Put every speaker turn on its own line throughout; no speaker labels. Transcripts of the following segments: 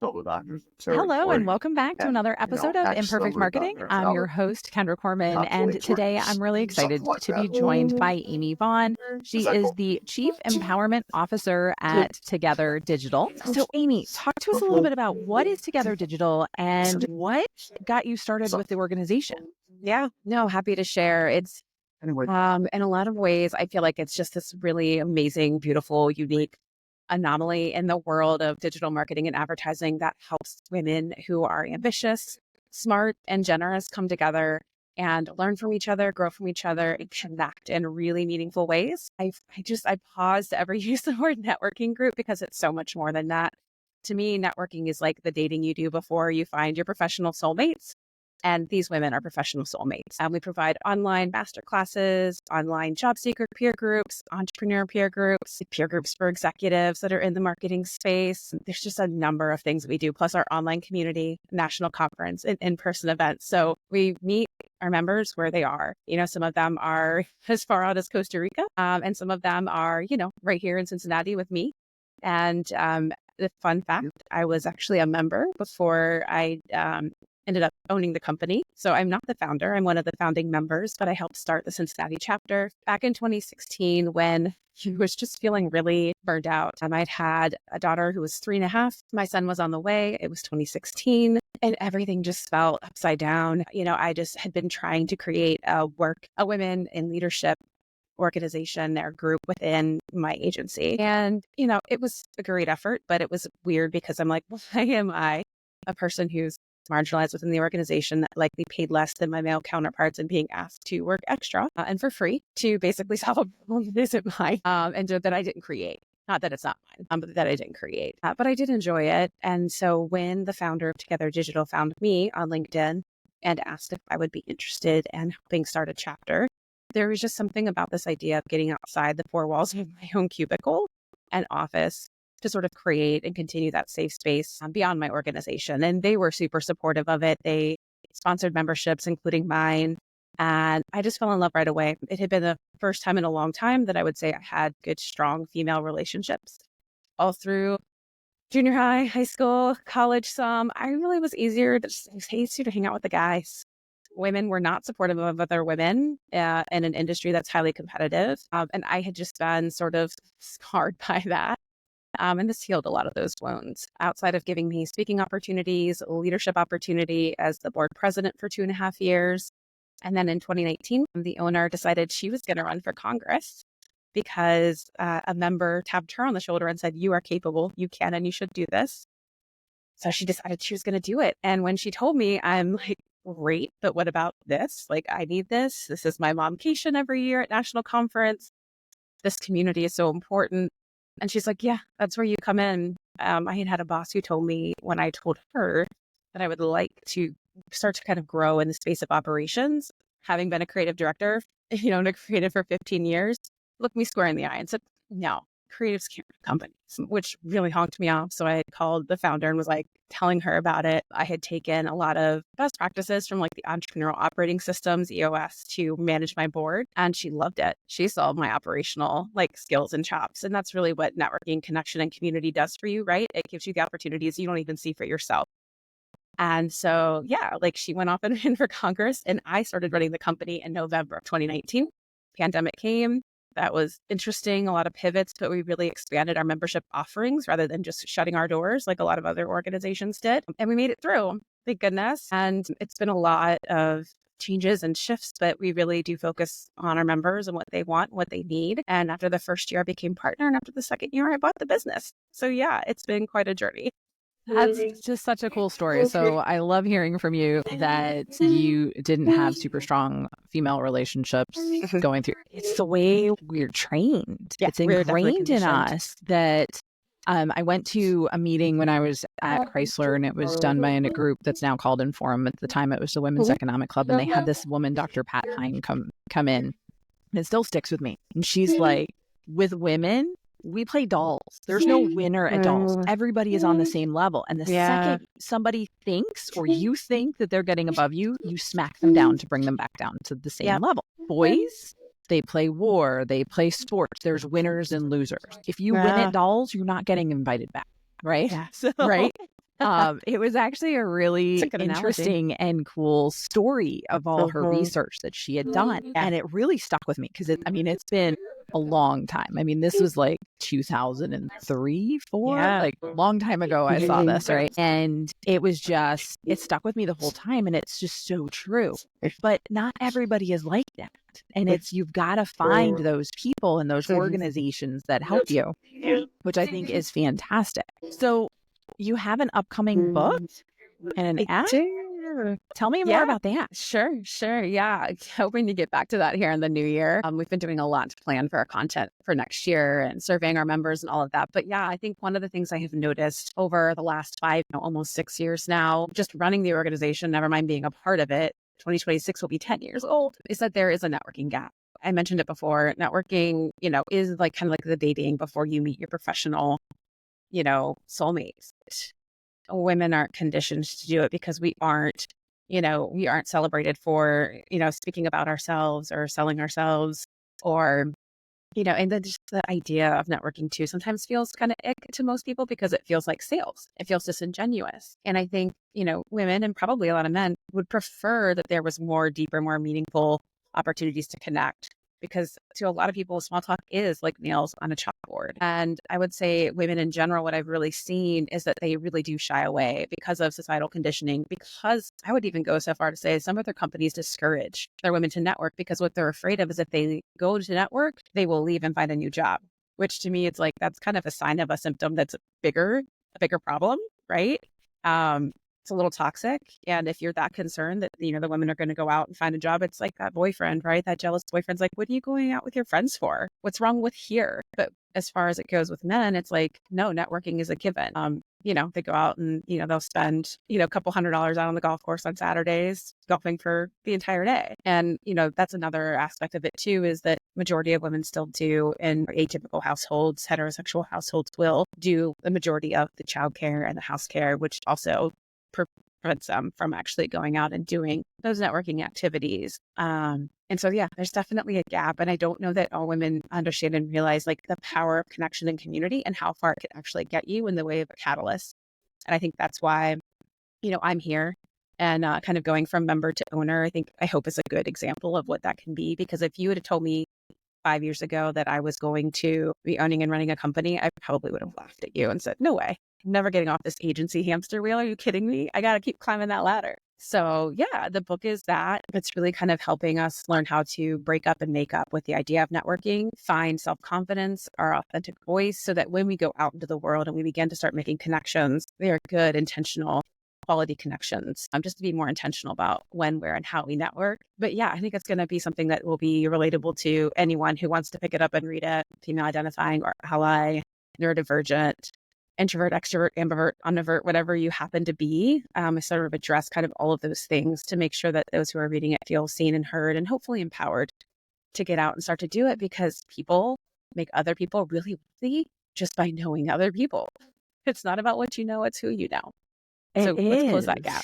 Hello, and welcome back to another episode of Imperfect Marketing. I'm your host, Kendra Corman, and today I'm really excited to be joined by Amy Vaughn. She is the Chief Empowerment Officer at Together Digital. So, Amy, talk to us a little bit about what is Together Digital and what got you started with the organization.
Yeah, no, happy to share. It's in a lot of ways, I feel like it's just this really amazing, beautiful, unique anomaly in the world of digital marketing and advertising that helps women who are ambitious, smart, and generous come together and learn from each other, grow from each other, and connect in really meaningful ways. I pause to ever use the word networking group because it's so much more than that. To me, networking is like the dating you do before you find your professional soulmates. And these women are professional soulmates. And we provide online masterclasses, online job seeker peer groups, entrepreneur peer groups for executives that are in the marketing space. There's just a number of things that we do, plus our online community, national conference, and in-person events. So we meet our members where they are. You know, some of them are as far out as Costa Rica, and some of them are, right here in Cincinnati with me. And the fun fact, I was actually a member before I ended up owning the company. So I'm not the founder. I'm one of the founding members, but I helped start the Cincinnati chapter back in 2016 when I was just feeling really burned out. I'd had a daughter who was 3.5. My son was on the way. It was 2016 and everything just felt upside down. I just had been trying to create a women in leadership organization or group within my agency. And, it was a great effort, but it was weird because I'm like, why am I a person who's marginalized within the organization that likely paid less than my male counterparts and being asked to work extra and for free to basically solve a problem that isn't mine and that I didn't create. Not that it's not mine, but that I didn't create. But I did enjoy it. And so when the founder of Together Digital found me on LinkedIn and asked if I would be interested in helping start a chapter, there was just something about this idea of getting outside the four walls of my own cubicle and office to sort of create and continue that safe space beyond my organization. And they were super supportive of it. They sponsored memberships, including mine. And I just fell in love right away. It had been the first time in a long time that I would say I had good, strong female relationships all through junior high, high school, college some. I really was easier to hang out with the guys. Women were not supportive of other women in an industry that's highly competitive. And I had just been sort of scarred by that. And this healed a lot of those wounds outside of giving me speaking opportunities, leadership opportunity as the board president for 2.5 years. And then in 2019, the owner decided she was going to run for Congress because a member tapped her on the shoulder and said, "You are capable, you can, and you should do this." So she decided she was going to do it. And when she told me, I'm like, great, but what about this? Like, I need this. This is my momcation every year at national conference. This community is so important. And she's like, yeah, that's where you come in. I had a boss who told me when I told her that I would like to start to kind of grow in the space of operations, having been a creative director, and a creative for 15 years, looked me square in the eye and said, no, creatives can't run companies, which really honked me off. So I called the founder and was like telling her about it. I had taken a lot of best practices from like the entrepreneurial operating systems, EOS, to manage my board. And she loved it. She saw my operational skills and chops. And that's really what networking, connection, and community does for you, right? It gives you the opportunities you don't even see for yourself. And so, she went off and ran for Congress, and I started running the company in November of 2019. Pandemic came. That was interesting, a lot of pivots, but we really expanded our membership offerings rather than just shutting our doors like a lot of other organizations did. And we made it through, thank goodness. And it's been a lot of changes and shifts, but we really do focus on our members and what they want, what they need. And after the first year, I became partner. And after the second year, I bought the business. So yeah, it's been quite a journey.
That's just such a cool story. So I love hearing from you that you didn't have super strong female relationships going through. It's the way we're trained.
Yeah,
it's ingrained in us that I went to a meeting when I was at Chrysler, and it was done by a group that's now called Inform. At the time, it was the Women's Economic Club, and they had this woman, Dr. Pat Hine, come in. And it still sticks with me. And she's like, with women, we play dolls. There's no winner at dolls. Everybody is on the same level. And the second somebody thinks or you think that they're getting above you, you smack them down to bring them back down to the same level. Boys, they play war, they play sports. There's winners and losers. If you win at dolls, you're not getting invited back, right?
Yeah.
Right? It was actually a really
good analogy.
interesting and cool story of all her research that she had done.
Yeah.
And it really stuck with me because it's been a long time. I mean, this was like 2003, 4,
Yeah.
like long time ago I saw this, right? And it stuck with me the whole time. And it's just so true. But not everybody is like that. And you've got to find those people and those organizations that help you, which I think is fantastic. So you have an upcoming book and an app? Tell me more about that.
Sure. Yeah. Hoping to get back to that here in the new year. We've been doing a lot to plan for our content for next year and surveying our members and all of that. But yeah, I think one of the things I have noticed over the last 5, almost 6 years now, just running the organization, never mind being a part of it, 2026 will be 10 years old, is that there is a networking gap. I mentioned it before. Networking, is like kind of like the dating before you meet your professional, soulmates. Women aren't conditioned to do it because we aren't celebrated for, speaking about ourselves or selling ourselves or, and then just the idea of networking too sometimes feels kind of ick to most people because it feels like sales. It feels disingenuous. And I think, women and probably a lot of men would prefer that there was more deeper, more meaningful opportunities to connect. Because to a lot of people, small talk is like nails on a chalkboard. And I would say women in general, what I've really seen is that they really do shy away because of societal conditioning, because I would even go so far to say some of their companies discourage their women to network because what they're afraid of is if they go to network, they will leave and find a new job, which to me, it's like, that's kind of a sign of a symptom that's a bigger problem, right? It's a little toxic. And if you're that concerned that, the women are going to go out and find a job, it's like that boyfriend, right? That jealous boyfriend's like, what are you going out with your friends for? What's wrong with here? But as far as it goes with men, it's like, no, networking is a given. They go out and, they'll spend, a couple $100s out on the golf course on Saturdays, golfing for the entire day. And, that's another aspect of it too, is that majority of women still do in atypical households, heterosexual households will do the majority of the childcare and the house care, which also prevents them from actually going out and doing those networking activities. And so, yeah, there's definitely a gap. And I don't know that all women understand and realize like the power of connection and community and how far it can actually get you in the way of a catalyst. And I think that's why, I'm here and kind of going from member to owner, I hope is a good example of what that can be. Because if you had told me 5 years ago that I was going to be owning and running a company, I probably would have laughed at you and said, no way. I'm never getting off this agency hamster wheel. Are you kidding me? I got to keep climbing that ladder. So yeah, the book is that. It's really kind of helping us learn how to break up and make up with the idea of networking, find self-confidence, our authentic voice, so that when we go out into the world and we begin to start making connections, they are good, intentional, quality connections, just to be more intentional about when, where, and how we network. But yeah, I think it's going to be something that will be relatable to anyone who wants to pick it up and read it, female identifying or ally, neurodivergent, introvert, extrovert, ambivert, omnivert, whatever you happen to be. I sort of address kind of all of those things to make sure that those who are reading it feel seen and heard and hopefully empowered to get out and start to do it, because people make other people really wealthy just by knowing other people. It's not about what you know, it's who you know. So let's close that gap.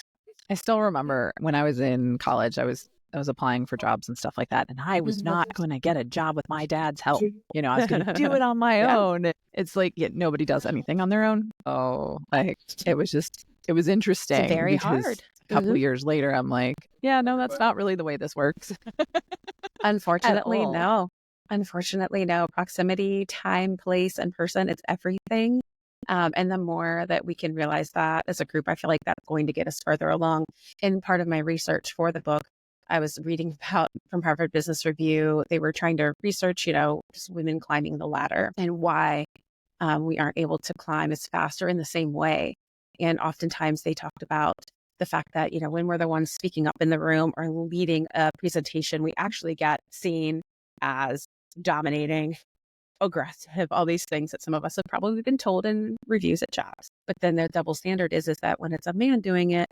I still remember when I was in college, I was applying for jobs and stuff like that. And I was not going to get a job with my dad's help. I was going to do it on my own. It's like, nobody does anything on their own. Oh, like it was interesting.
It's very hard.
A couple of years later, I'm like, yeah, no, that's not really the way this works.
Unfortunately, no. Proximity, time, place, and person, it's everything. And the more that we can realize that as a group, I feel like that's going to get us further along. In part of my research for the book, I was reading about from Harvard Business Review. They were trying to research, just women climbing the ladder and why we aren't able to climb as fast or in the same way. And oftentimes they talked about the fact that, when we're the ones speaking up in the room or leading a presentation, we actually get seen as dominating, aggressive, all these things that some of us have probably been told in reviews at jobs. But then the double standard is that when it's a man doing it,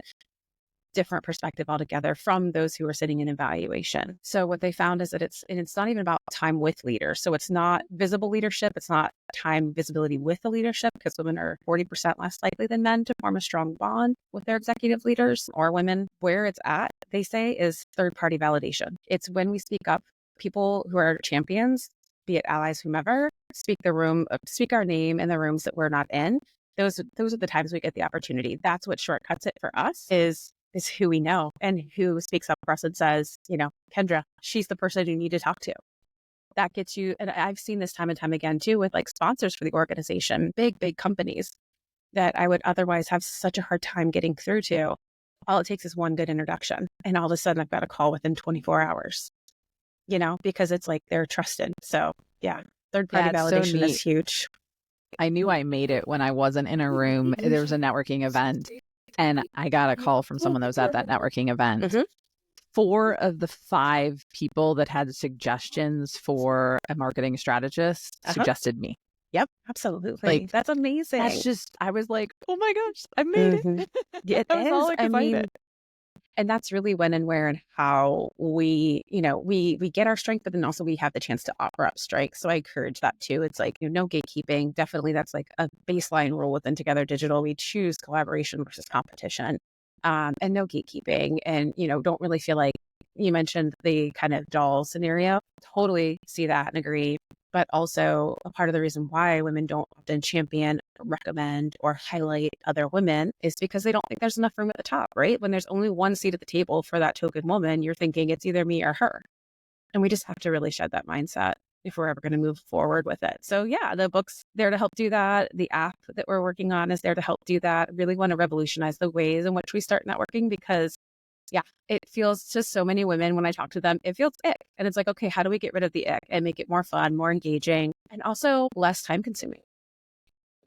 different perspective altogether from those who are sitting in evaluation. So what they found is that it's not even about time with leaders. So it's not visible leadership. It's not time visibility with the leadership, because women are 40% less likely than men to form a strong bond with their executive leaders or women. Where it's at, they say, is third-party validation. It's when we speak up, people who are champions, be it allies, whomever, speak our name in the rooms that we're not in. those are the times we get the opportunity. That's what shortcuts it for us is who we know and who speaks up for us and says, Kendra, she's the person you need to talk to. That gets you. And I've seen this time and time again too, with like sponsors for the organization, big companies that I would otherwise have such a hard time getting through to. All it takes is one good introduction. And all of a sudden I've got a call within 24 hours, because it's like they're trusted. So yeah, third party validation is huge.
I knew I made it when I wasn't in a room. There was a networking event and I got a call from someone that was at that networking event. Mm-hmm. 4 of the 5 people that had suggestions for a marketing strategist suggested me.
Yep, absolutely. Like, that's amazing.
That's just, I was like, oh my gosh, I made it.
It
I was all excited.
And that's really when and where and how we get our strength, but then also we have the chance to offer up strength. So I encourage that too. It's like, no gatekeeping. Definitely that's like a baseline rule within Together Digital. We choose collaboration versus competition, and no gatekeeping. And, don't really feel like, you mentioned the kind of doll scenario. Totally see that and agree. But also a part of the reason why women don't often champion, recommend, or highlight other women is because they don't think there's enough room at the top, right? When there's only one seat at the table for that token woman, you're thinking it's either me or her. And we just have to really shed that mindset if we're ever going to move forward with it. So yeah, the book's there to help do that. The app that we're working on is there to help do that. Really want to revolutionize the ways in which we start networking because it feels to so many women when I talk to them, it feels ick. And it's like, okay, how do we get rid of the ick and make it more fun, more engaging, and also less time consuming?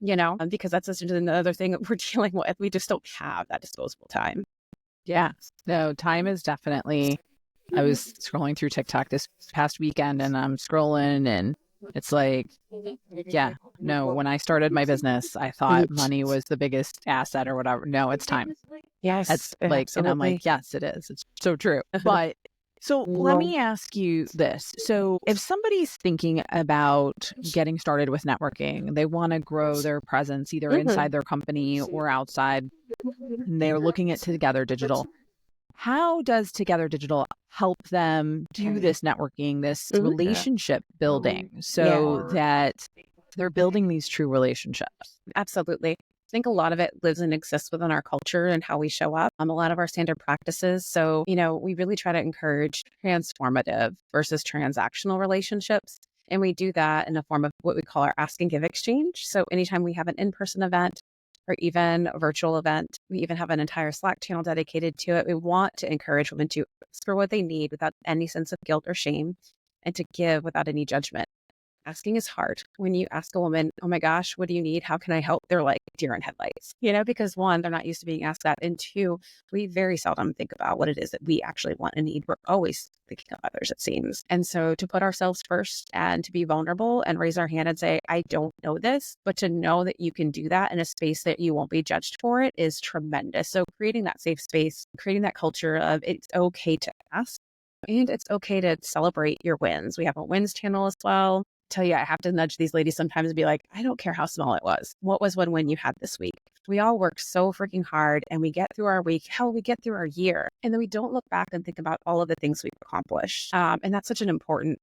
Because that's just another thing that we're dealing with. We just don't have that disposable time.
Yeah. No, time is definitely, I was scrolling through TikTok this past weekend and I'm scrolling and it's like, when I started my business, I thought money was the biggest asset or whatever. No, it's time.
Yes.
It's like, absolutely. And I'm like, yes, it is. It's so true. But so let me ask you this. So if somebody's thinking about getting started with networking, they want to grow their presence either inside their company or outside, and they're looking at Together Digital. How does Together Digital help them do this networking, this relationship building so that they're building these true relationships?
Absolutely. I think a lot of it lives and exists within our culture and how we show up. A lot of our standard practices. So, we really try to encourage transformative versus transactional relationships. And we do that in a form of what we call our ask and give exchange. So anytime we have an in-person event or even a virtual event, we even have an entire Slack channel dedicated to it. We want to encourage women to ask for what they need without any sense of guilt or shame and to give without any judgment. Asking is hard. When you ask a woman, oh my gosh, what do you need? How can I help? They're like deer in headlights, because 1, they're not used to being asked that. And 2, we very seldom think about what it is that we actually want and need. We're always thinking of others, it seems. And so to put ourselves first and to be vulnerable and raise our hand and say, I don't know this, but to know that you can do that in a space that you won't be judged for it is tremendous. So creating that safe space, creating that culture of it's okay to ask and it's okay to celebrate your wins. We have a wins channel as well. Tell you, I have to nudge these ladies sometimes and be like, I don't care how small it was. What was one win you had this week? We all work so freaking hard and we get through our week. Hell, we get through our year. And then we don't look back and think about all of the things we've accomplished. And that's such an important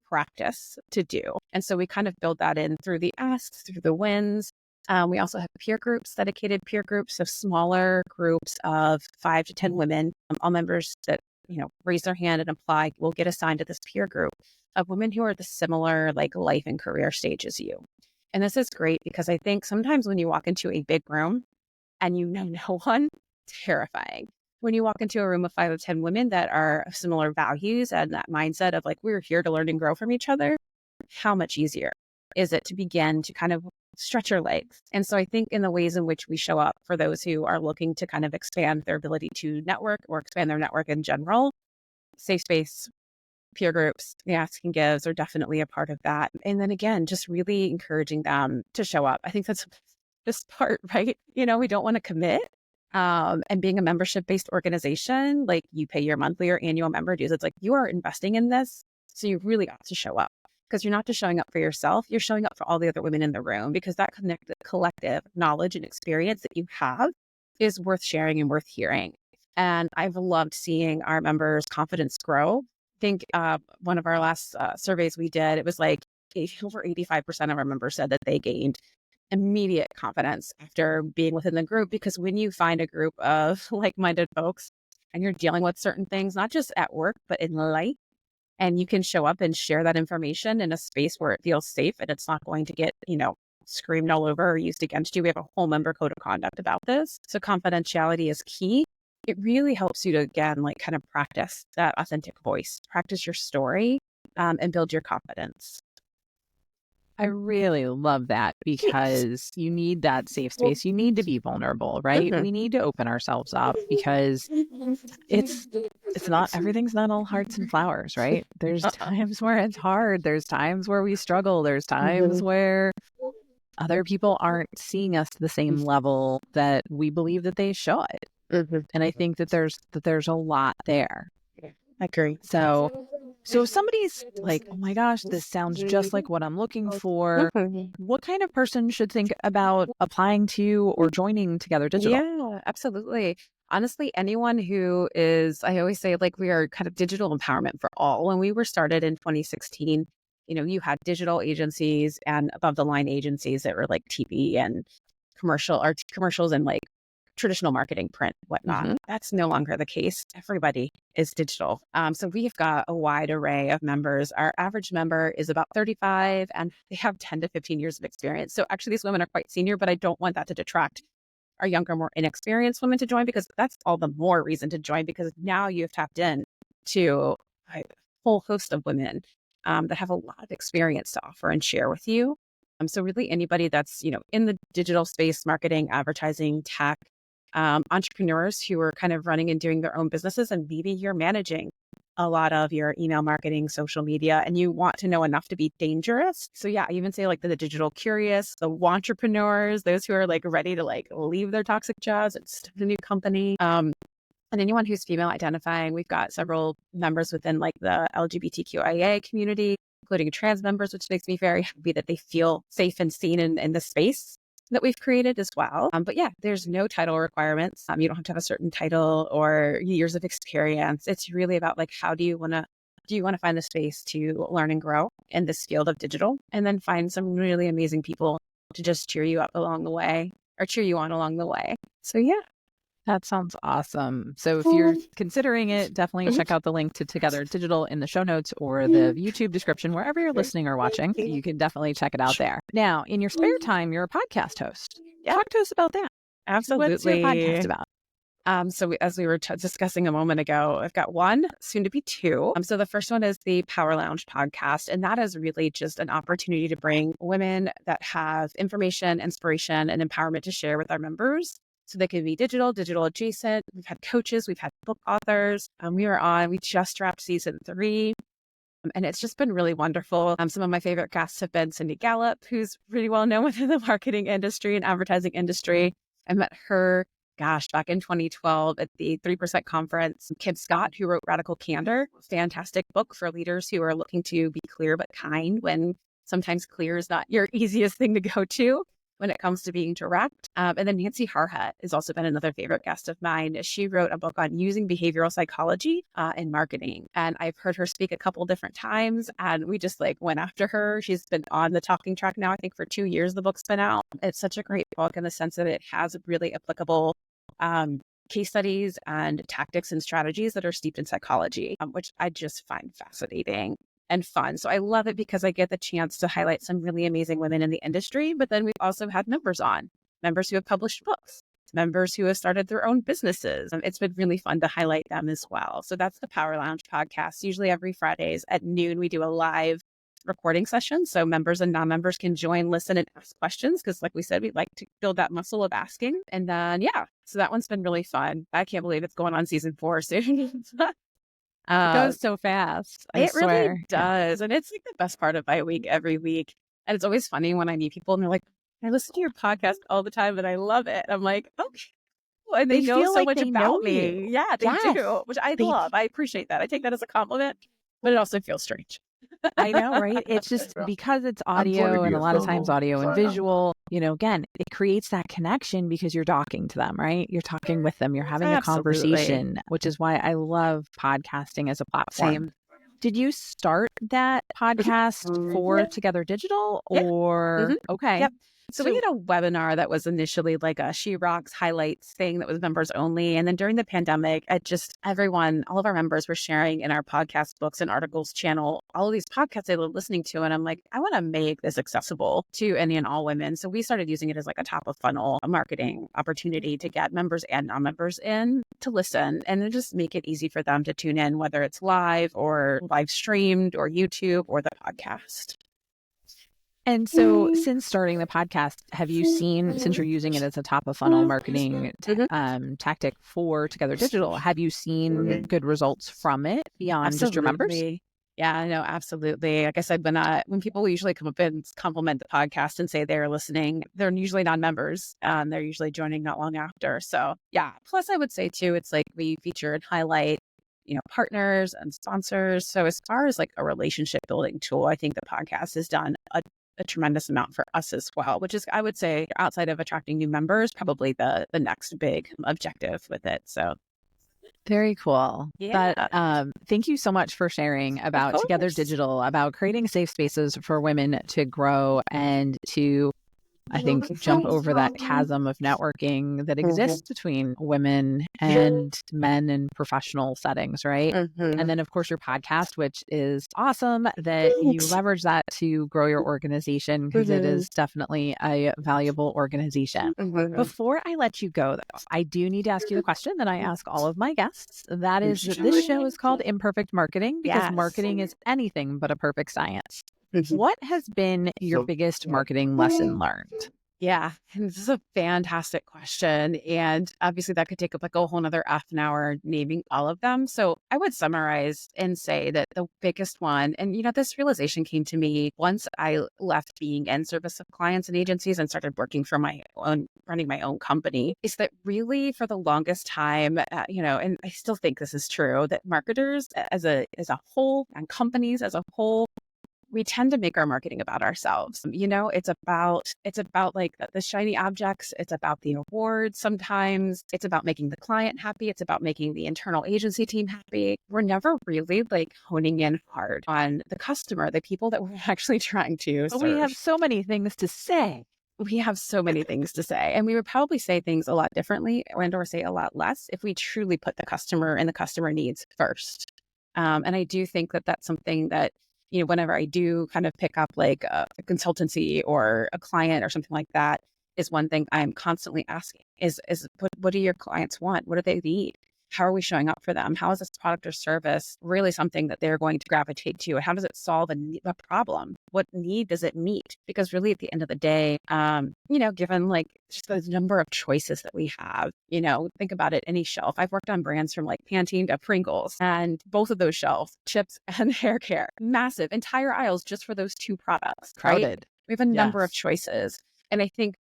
practice to do. And so we kind of build that in through the asks, through the wins. We also have peer groups, dedicated peer groups of smaller groups of 5 to 10 women, all members that raise their hand and apply will get assigned to this peer group of women who are the similar life and career stage as you. And this is great because I think sometimes when you walk into a big room and you know no one, terrifying. When you walk into a room of 5 or 10 women that are of similar values and that mindset of we're here to learn and grow from each other, how much easier is it to begin to kind of stretch your legs? And so I think in the ways in which we show up for those who are looking to kind of expand their ability to network or expand their network in general, safe space, peer groups, the ask and gives are definitely a part of that. And then again, just really encouraging them to show up. I think that's this part, right? We don't want to commit. And being a membership-based organization, you pay your monthly or annual member dues. It's you are investing in this. So you really ought to show up because you're not just showing up for yourself. You're showing up for all the other women in the room because that collective knowledge and experience that you have is worth sharing and worth hearing. And I've loved seeing our members' confidence grow. I think one of our last surveys we did, it was over 85% of our members said that they gained immediate confidence after being within the group, because when you find a group of like-minded folks and you're dealing with certain things, not just at work, but in life, and you can show up and share that information in a space where it feels safe and it's not going to get, screamed all over or used against you. We have a whole member code of conduct about this. So confidentiality is key. It really helps you to, again, like kind of practice that authentic voice, practice your story, and build your confidence.
I really love that, because you need that safe space. You need to be vulnerable, right? We need to open ourselves up, because it's not, everything's not all hearts and flowers, right? There's times where it's hard. There's times where we struggle. There's times where other people aren't seeing us to the same level that we believe that they should. And I think that there's a lot there.
I agree.
So if somebody's like, oh my gosh, this sounds just like what I'm looking for, what kind of person should think about applying to or joining Together Digital?
Yeah, absolutely. Honestly, anyone who is, I always say, like, we are kind of digital empowerment for all. When we were started in 2016, you had digital agencies and above the line agencies that were like TV and commercials and like traditional marketing, print, whatnot. That's no longer the case. Everybody is digital. So we've got a wide array of members. Our average member is about 35 and they have 10 to 15 years of experience. So actually these women are quite senior, but I don't want that to detract our younger, more inexperienced women to join, because that's all the more reason to join, because now you've tapped in to a whole host of women that have a lot of experience to offer and share with you. So really anybody that's, in the digital space, marketing, advertising, tech, entrepreneurs who are kind of running and doing their own businesses, and maybe you're managing a lot of your email marketing, social media, and you want to know enough to be dangerous. So yeah, I even say like the digital curious, the entrepreneurs, those who are like ready to like leave their toxic jobs and start a new company. And anyone who's female identifying. We've got several members within like the LGBTQIA community, including trans members, which makes me very happy that they feel safe and seen in the space that we've created as well. But yeah, there's no title requirements. You don't have to have a certain title or years of experience. It's really about like, how do you want to find the space to learn and grow in this field of digital, and then find some really amazing people to just cheer you up along the way, or cheer you on along the way. So yeah.
That sounds awesome. So if you're considering it, definitely check out the link to Together Digital in the show notes or the YouTube description, wherever you're listening or watching. You can definitely check it out there. Now, in your spare time, you're a podcast host. Talk to us about that.
Absolutely.
What's your podcast about?
As we were discussing a moment ago, I've got one, soon to be two. So the first one is the Power Lounge podcast. And that is really just an opportunity to bring women that have information, inspiration, and empowerment to share with our members. So they can be digital adjacent. We've had coaches, we've had book authors. We just wrapped season 3. And it's just been really wonderful. Some of my favorite guests have been Cindy Gallup, who's pretty well known within the marketing industry and advertising industry. I met her, back in 2012 at the 3% conference. Kim Scott, who wrote Radical Candor, fantastic book for leaders who are looking to be clear but kind, when sometimes clear is not your easiest thing to go to when it comes to being direct. And then Nancy Harhut has also been another favorite guest of mine. She wrote a book on using behavioral psychology in marketing. And I've heard her speak a couple different times, and we just like went after her. She's been on the talking track now, I think for 2 years the book's been out. It's such a great book in the sense that it has really applicable case studies and tactics and strategies that are steeped in psychology, which I just find fascinating and fun. So I love it because I get the chance to highlight some really amazing women in the industry, but then we've also had members who have published books, members who have started their own businesses. It's been really fun to highlight them as well. So that's the Power Lounge podcast. Usually every Fridays at noon, we do a live recording session. So members and non-members can join, listen, and ask questions. Because like we said, we like to build that muscle of asking. And then, so that one's been really fun. I can't believe it's going on season 4 soon.
It goes so fast. I swear.
Really does. And it's like the best part of my week every week. And it's always funny when I meet people and they're like, I listen to your podcast all the time and I love it. I'm like, okay. And they know so much about me. Yeah, they do, which I love. I appreciate that. I take that as a compliment, but it also feels strange.
I know, right? It's just because it's audio, and a lot of times audio and visual, again, it creates that connection because you're talking to them, right? You're talking with them, you're having a conversation, which is why I love podcasting as a platform.
Same.
Did you start that podcast for Together Digital or?
Okay.
Yep.
So we had a webinar that was initially like a She Rocks highlights thing that was members only. And then during the pandemic, all of our members were sharing in our podcast books and articles channel, all of these podcasts they were listening to. And I'm like, I want to make this accessible to any and all women. So we started using it as like a top of funnel marketing opportunity to get members and non-members in to listen and then just make it easy for them to tune in, whether it's live or live streamed or YouTube or the podcast.
And so since starting the podcast, have you seen, since you're using it as a top of funnel marketing tactic for Together Digital, have you seen good results from it beyond just your members?
Yeah, no, absolutely. Like I said, when people usually come up and compliment the podcast and say they're listening, they're usually non-members. They're usually joining not long after. So yeah. Plus I would say too, it's like we feature and highlight, partners and sponsors. So as far as like a relationship building tool, I think the podcast has done a tremendous amount for us as well, which is, I would say, outside of attracting new members, probably the next big objective with it. So
very cool.
Yeah.
But thank you so much for sharing about Together Digital, about creating safe spaces for women to grow and to, I think, jump over that chasm of networking that exists between women and men in professional settings, right? And then, of course, your podcast, which is awesome that you leverage that to grow your organization because it is definitely a valuable organization. Before I let you go, though, I do need to ask you the question that I ask all of my guests. That is, this show is called Imperfect Marketing because marketing is anything but a perfect science. What has been your biggest marketing lesson learned?
Yeah, and this is a fantastic question. And obviously that could take up like a whole nother half an hour naming all of them. So I would summarize and say that the biggest one, and this realization came to me once I left being in service of clients and agencies and started working for running my own company, is that really for the longest time, and I still think this is true, that marketers as a whole and companies as a whole, we tend to make our marketing about ourselves. It's about like the shiny objects. It's about the awards. Sometimes it's about making the client happy. It's about making the internal agency team happy. We're never really like honing in hard on the customer, the people that we're actually trying to serve.
We have so many things to say.
And we would probably say things a lot differently or say a lot less if we truly put the customer and the customer needs first. And I do think that that's something that, whenever I do kind of pick up like a consultancy or a client or something like that, is one thing I'm constantly asking is what do your clients want? What do they need? How are we showing up for them? How is this product or service really something that they're going to gravitate to? How does it solve a problem? What need does it meet? Because really at the end of the day, given like just the number of choices that we have, think about it, any shelf. I've worked on brands from like Pantene to Pringles, and both of those shelves, chips and hair care, massive entire aisles just for those two products.
Crowded.
Right? We have a number of choices. And I think,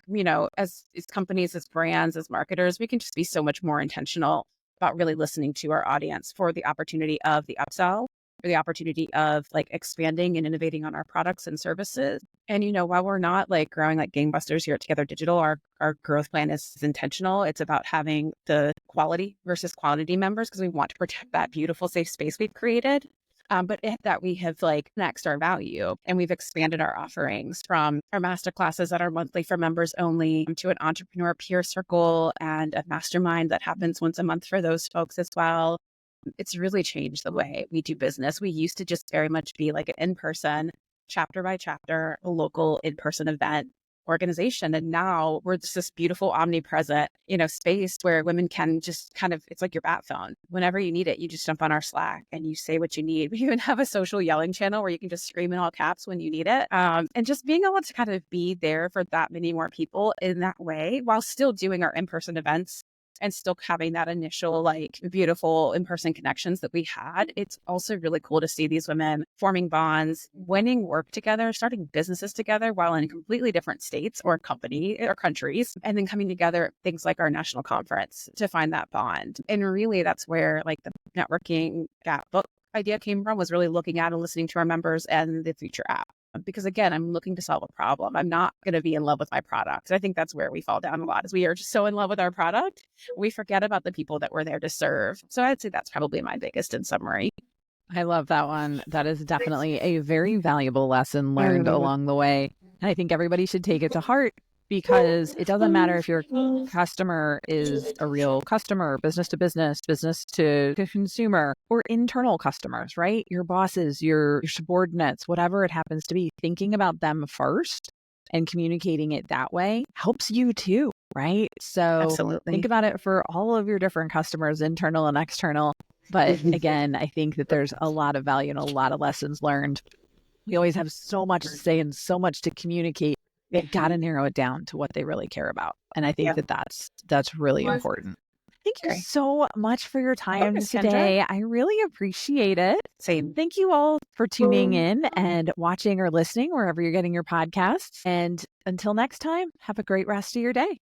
as companies, as brands, as marketers, we can just be so much more intentional about really listening to our audience for the opportunity of the upsell, for the opportunity of like expanding and innovating on our products and services. And, while we're not like growing like gangbusters here at Together Digital, our growth plan is intentional. It's about having the quality versus quantity members because we want to protect that beautiful safe space we've created. But that we have like next our value and we've expanded our offerings from our master classes that are monthly for members only to an entrepreneur peer circle and a mastermind that happens once a month for those folks as well. It's really changed the way we do business. We used to just very much be like an in-person, chapter by chapter, a local in-person event organization. And now we're just this beautiful omnipresent, space where women can just kind of, it's like your bat phone. Whenever you need it, you just jump on our Slack and you say what you need. We even have a social yelling channel where you can just scream in all caps when you need it. And just being able to kind of be there for that many more people in that way while still doing our in-person events and still having that initial like beautiful in-person connections that we had. It's also really cool to see these women forming bonds, winning work together, starting businesses together while in completely different states or company or countries, and then coming together at things like our national conference to find that bond. And really that's where like the networking gap book idea came from, was really looking at and listening to our members and the future app. Because again, I'm looking to solve a problem. I'm not going to be in love with my product. I think that's where we fall down a lot, is we are just so in love with our product. We forget about the people that we're there to serve. So I'd say that's probably my biggest in summary.
I love that one. That is definitely a very valuable lesson learned along the way. And I think everybody should take it to heart because it doesn't matter if your customer is a real customer, business to business, business to consumer, or internal customers, right? Your bosses, your subordinates, whatever it happens to be, thinking about them first and communicating it that way helps you too, right? So
Absolutely.
think about it for all of your different customers, internal and external. But again, I think that there's a lot of value and a lot of lessons learned. We always have so much to say and so much to communicate. You got to narrow it down to what they really care about. And I think that that's really important. Thank you so much for your time today. I really appreciate it.
Same.
Thank you all for tuning in and watching or listening wherever you're getting your podcasts. And until next time, have a great rest of your day.